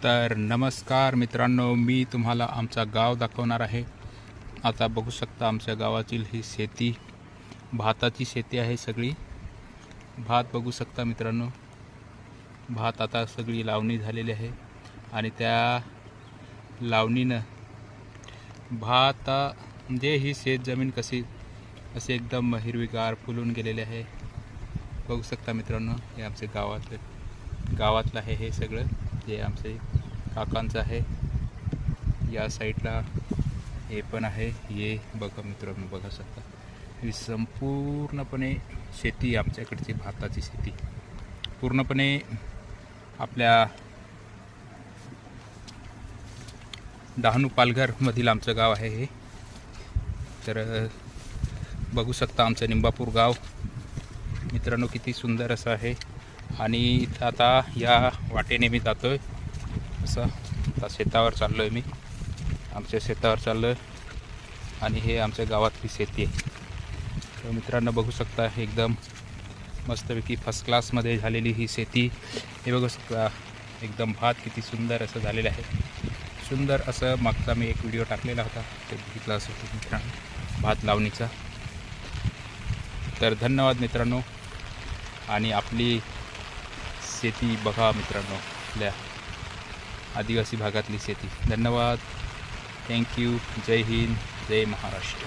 तर नमस्कार मित्रांनो, मी तुम्हाला आमचा गाव दाखवणार आहे। आता बघू शकता आमच्या गावातील ही शेती, भाताची शेती आहे सगळी। भात बघू शकता मित्रांनो, भात आता सगळी लावणी झालेली आहे आणि त्या लावणीनं भात म्हणजे ही शेत जमीन कशी असे एकदम हिरवीगार फुलून गेलेले आहे। बघू शकता मित्रांनो, हे आमचे गावातलं आहे हे सगळं, जे आमचे काकांचं आहे। या साईडला हे पण आहे, हे बघा मित्रांनो, बघा शकता ही संपूर्णपणे शेती आमच्याकडची भाताची शेती पूर्णपणे आपल्या डहाणू पालघर मधील आमचं गाव आहे हे। तर बघू शकता आमचं निंबापूर गाव मित्रांनो किती सुंदर असं आहे। आणि इथं आता या वाटेने मी जातोय, असं आता शेतावर चाललोय, मी आमच्या शेतावर चाललोय आणि हे आमच्या गावातली शेती आहे। तर मित्रांनो बघू शकता एकदम मस्तपैकी फर्स्ट क्लासमध्ये झालेली ही शेती। हे बघू शकता एकदम भात किती सुंदर असं झालेलं आहे। सुंदर असं मागचा मी एक व्हिडिओ टाकलेला होता, ते बघितला असेल मित्रांनो भात लावणीचा। तर धन्यवाद मित्रांनो, आणि आपली शेती बघा मित्रांनो, आपल्या आदिवासी भागातली शेती। धन्यवाद, थँक्यू, जय हिंद, जय महाराष्ट्र।